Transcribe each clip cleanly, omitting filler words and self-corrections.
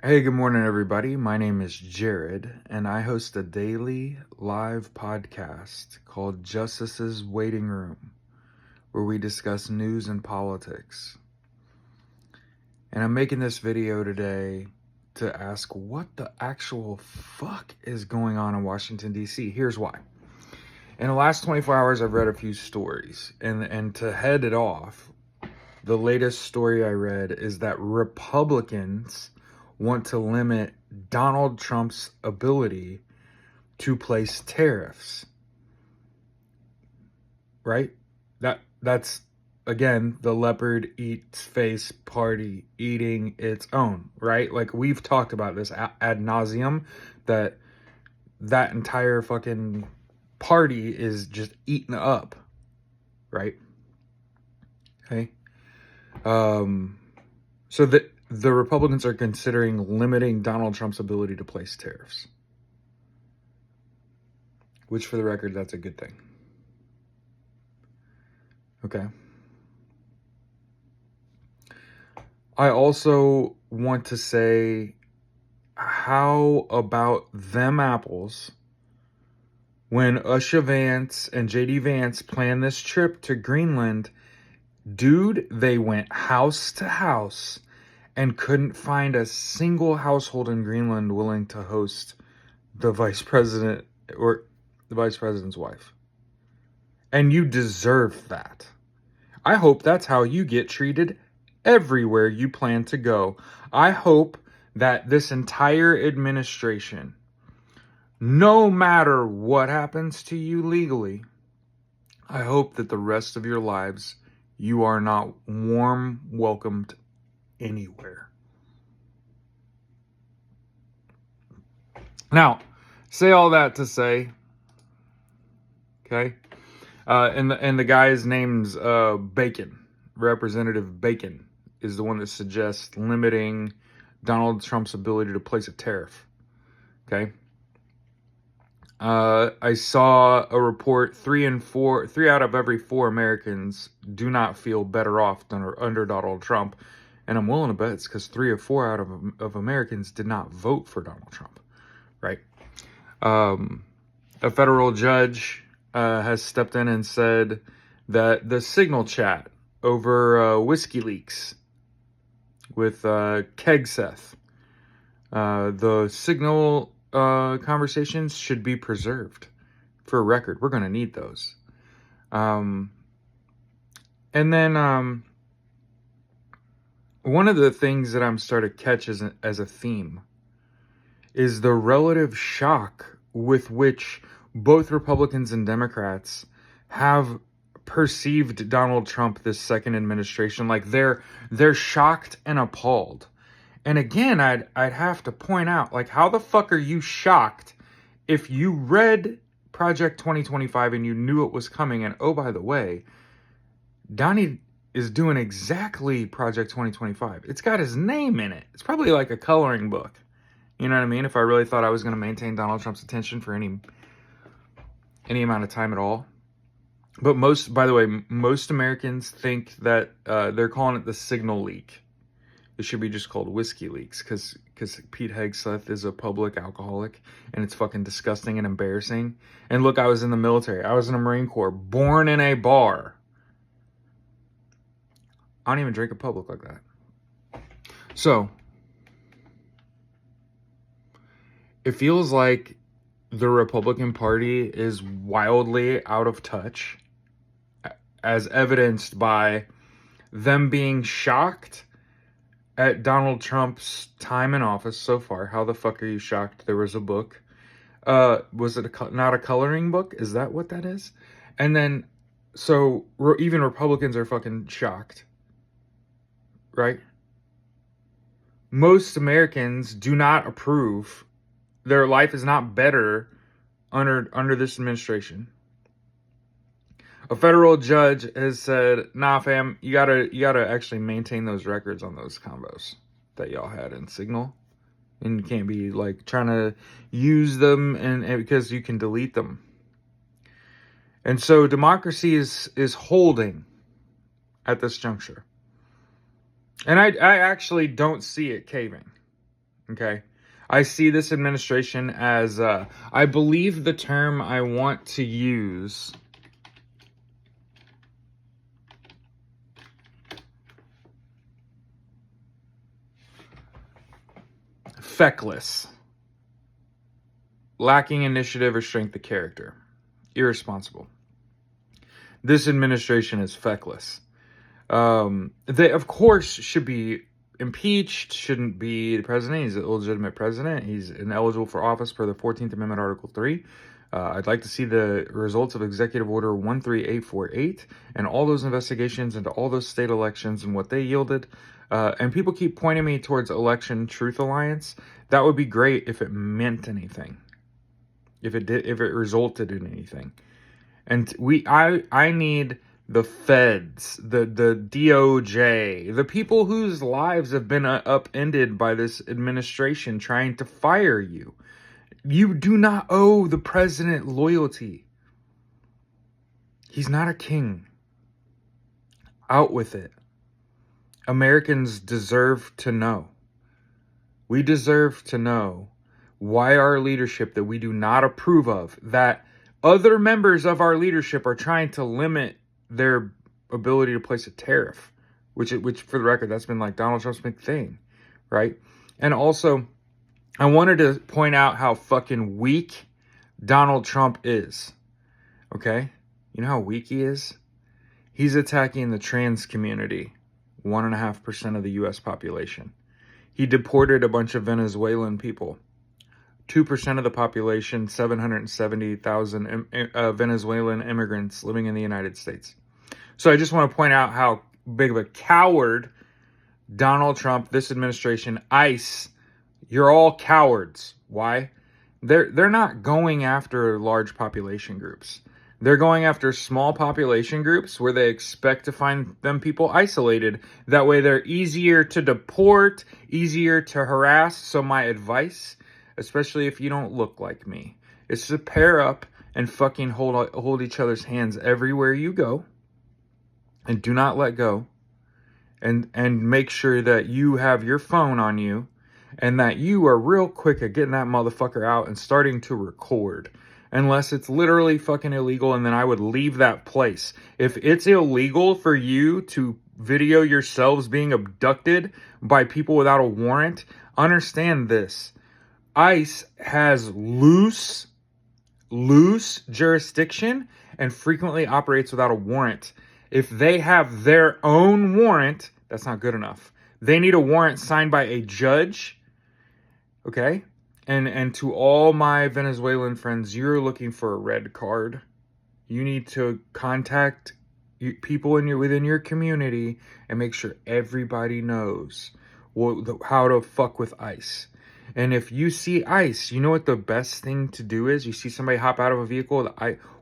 Hey, good morning, everybody. My name is Jared, and I host a daily live podcast called Justice's Waiting Room, where we discuss news and politics. And I'm making this video today to ask what the actual fuck is going on in Washington, D.C. Here's why. In the last 24 hours, I've read a few stories, and to head it off, the latest story I read is that Republicans want to limit Donald Trump's ability to place tariffs. Right? That's again the leopard eats face party eating its own, right? Like we've talked about this ad nauseum, that entire fucking party is just eaten up, right? Okay. So the Republicans are considering limiting Donald Trump's ability to place tariffs, which, for the record, that's a good thing. Okay. I also want to say, how about them apples when Usha Vance and JD Vance planned this trip to Greenland? Dude, they went house to house and couldn't find a single household in Greenland willing to host the vice president or the vice president's wife. And you deserve that. I hope that's how you get treated everywhere you plan to go. I hope that this entire administration, no matter what happens to you legally, I hope that the rest of your lives you are not warm welcomed anywhere. Now, say all that to say, okay? And the guy's name's Bacon. Representative Bacon is the one that suggests limiting Donald Trump's ability to place a tariff. Okay. I saw a report: 3 out of every 4 Americans do not feel better off than under Donald Trump, and I'm willing to bet it's because 3 or 4 out of Americans did not vote for Donald Trump. Right. A federal judge has stepped in and said that the signal chat over Whiskey Leaks with Kegseth, the signal conversations should be preserved for a record. We're going to need those. And then one of the things that I'm starting to catch as a theme is the relative shock with which both Republicans and Democrats have perceived Donald Trump this second administration. Like they're shocked and appalled. And again, I'd have to point out, like, how the fuck are you shocked if you read Project 2025 and you knew it was coming? And oh, by the way, Donnie is doing exactly Project 2025. It's got his name in it. It's probably like a coloring book. You know what I mean? If I really thought I was going to maintain Donald Trump's attention for any amount of time at all. But most Americans think that they're calling it the signal leak. It should be just called Whiskey Leaks because Pete Hegseth is a public alcoholic and it's fucking disgusting and embarrassing. And look, I was in the military. I was in the Marine Corps, born in a bar. I don't even drink in public like that. So it feels like the Republican Party is wildly out of touch, as evidenced by them being shocked at Donald Trump's time in office so far. How the fuck are you shocked? There was a book. Was it not a coloring book? Is that what that is? And then, so even Republicans are fucking shocked, right? Most Americans do not approve. Their life is not better under this administration. A federal judge has said, "Nah, fam, you gotta actually maintain those records on those combos that y'all had in Signal, and you can't be like trying to use them and because you can delete them." And so democracy is holding at this juncture, and I actually don't see it caving. Okay. I see this administration as, I believe the term I want to use feckless, lacking initiative or strength of character, irresponsible. This administration is feckless. They, of course, should be impeached, shouldn't be the president. He's an illegitimate president. He's ineligible for office per the 14th Amendment, Article 3. I'd like to see the results of Executive Order 13848 and all those investigations into all those state elections and what they yielded. And people keep pointing me towards Election Truth Alliance. That would be great if it meant anything. If it resulted in anything. And I need the feds, the DOJ, the people whose lives have been upended by this administration trying to fire you. You do not owe the president loyalty. He's not a king. Out with it. Americans deserve to know. We deserve to know why our leadership that we do not approve of, that other members of our leadership are trying to limit their ability to place a tariff, which for the record, that's been like Donald Trump's big thing, right? And also, I wanted to point out how fucking weak Donald Trump is, okay? You know how weak he is? He's attacking the trans community, 1.5% of the U.S. population. He deported a bunch of Venezuelan people. 2% of the population, 770,000 Venezuelan immigrants living in the United States. So I just want to point out how big of a coward Donald Trump, this administration, ICE, you're all cowards. Why? They're not going after large population groups. They're going after small population groups where they expect to find them people isolated. That way they're easier to deport, easier to harass. So my advice, especially if you don't look like me, is to pair up and fucking hold each other's hands everywhere you go. And do not let go. And make sure that you have your phone on you. And that you are real quick at getting that motherfucker out and starting to record. Unless it's literally fucking illegal, and then I would leave that place. If it's illegal for you to video yourselves being abducted by people without a warrant, understand this. ICE has loose jurisdiction and frequently operates without a warrant. If they have their own warrant, that's not good enough. They need a warrant signed by a judge. Okay? And to all my Venezuelan friends, you're looking for a red card. You need to contact people within your community and make sure everybody knows how to fuck with ICE. And if you see ICE, you know what the best thing to do is? You see somebody hop out of a vehicle.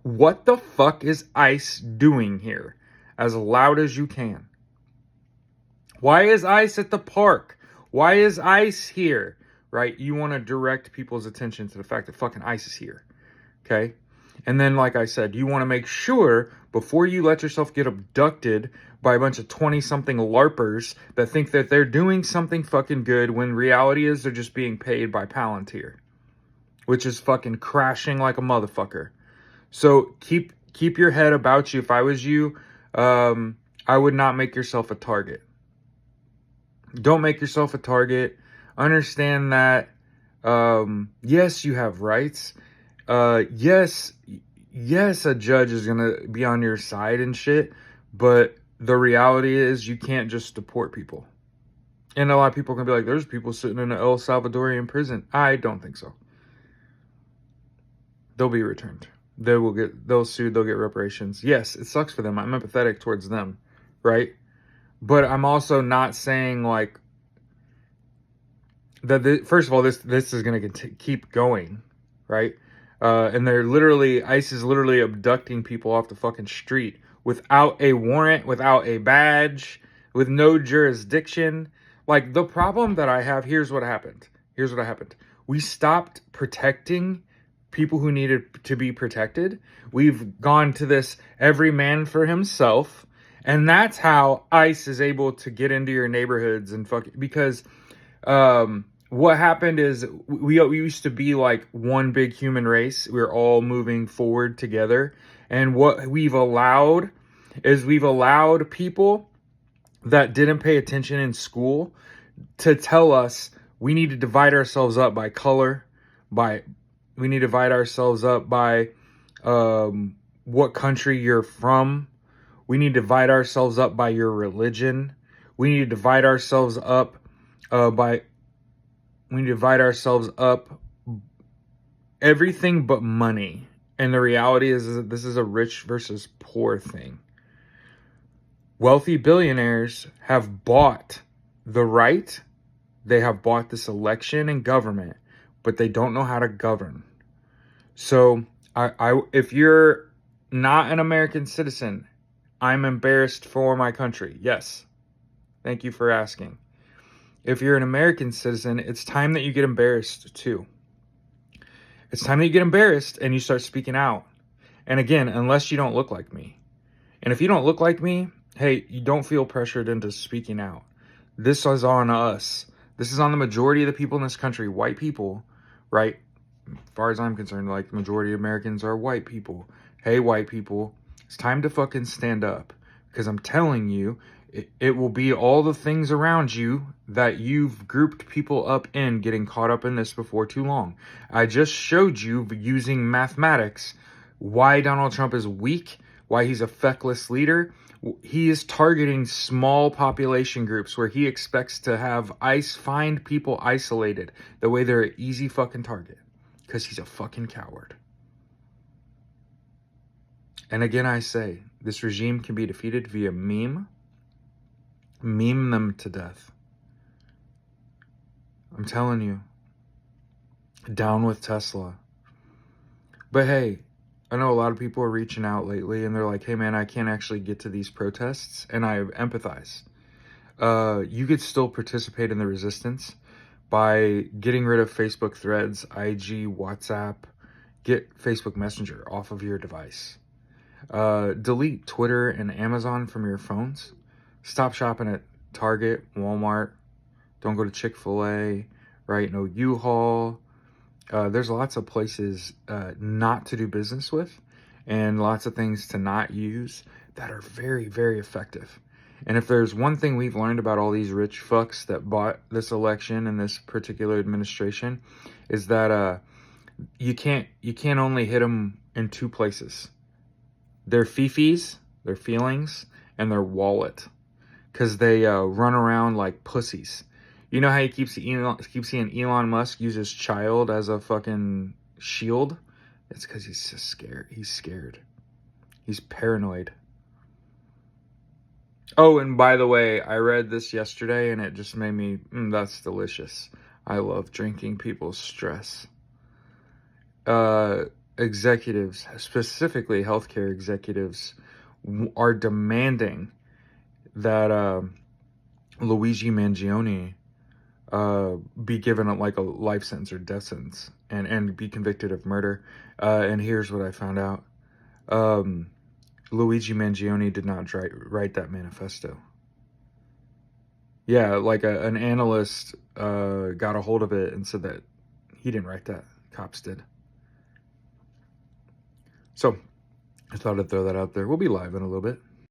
What the fuck is ICE doing here? As loud as you can. Why is ICE at the park? Why is ICE here? Right? You want to direct people's attention to the fact that fucking ICE is here. Okay? And then, like I said, you want to make sure before you let yourself get abducted by a bunch of 20-something LARPers that think that they're doing something fucking good when reality is they're just being paid by Palantir, which is fucking crashing like a motherfucker. So keep your head about you. If I was you, I would not make yourself a target. Don't make yourself a target. Understand that, yes, you have rights. Yes, a judge is going to be on your side and shit, but the reality is you can't just deport people. And a lot of people can be like, there's people sitting in an El Salvadorian prison. I don't think so. They'll be returned. They'll sue, they'll get reparations. Yes, it sucks for them. I'm empathetic towards them, right? But I'm also not saying like that. First of all, this is going to keep going, right? And ICE is literally abducting people off the fucking street without a warrant, without a badge, with no jurisdiction. Like, the problem that I have, here's what happened. We stopped protecting people who needed to be protected. We've gone to this every man for himself. And that's how ICE is able to get into your neighborhoods and because what happened is we used to be like one big human race. We were all moving forward together. And what we've allowed is we've allowed people that didn't pay attention in school to tell us we need to divide ourselves up by color, by we need to divide ourselves up by what country you're from. We need to divide ourselves up by your religion. We need to divide ourselves up by we divide ourselves up everything but money. And the reality is that this is a rich versus poor thing. Wealthy billionaires have bought the right, they have bought this election and government, but they don't know how to govern. So if you're not an American citizen, I'm embarrassed for my country. Yes. Thank you for asking. If you're an American citizen, it's time that you get embarrassed too. It's time that you get embarrassed and you start speaking out. And again, unless you don't look like me. And if you don't look like me, hey, you don't feel pressured into speaking out. This is on us. This is on the majority of the people in this country, white people, right? As far as I'm concerned, like the majority of Americans are white people. Hey, white people, it's time to fucking stand up. Because I'm telling you, it will be all the things around you that you've grouped people up in getting caught up in this before too long. I just showed you using mathematics why Donald Trump is weak, why he's a feckless leader. He is targeting small population groups where he expects to have find people isolated the way they're an easy fucking target. Because he's a fucking coward. And again, I say, this regime can be defeated via meme them to death. I'm telling you, down with Tesla. But hey, I know a lot of people are reaching out lately and they're like, hey man, I can't actually get to these protests. And I empathize. You could still participate in the resistance by getting rid of Facebook threads, IG, WhatsApp. Get Facebook Messenger off of your device. Delete Twitter and Amazon from your phones. Stop shopping at Target, Walmart. Don't go to Chick-fil-A, right? No U-Haul. There's lots of places not to do business with and lots of things to not use that are very, very effective. And if there's one thing we've learned about all these rich fucks that bought this election and this particular administration is that you can't only hit them in two places. Their fifis, their feelings, and their wallet. Because they run around like pussies. You know how you keep seeing Elon Musk use his child as a fucking shield? It's because he's just scared. He's scared. He's paranoid. Oh, and by the way, I read this yesterday and it just made me, that's delicious. I love drinking people's stress. Executives, specifically healthcare executives, are demanding that Luigi Mangione be given like a life sentence or death sentence and be convicted of murder. And here's what I found out. Luigi Mangione did not write that manifesto. Yeah, like an analyst got a hold of it and said that he didn't write that. Cops did. So I thought I'd throw that out there. We'll be live in a little bit.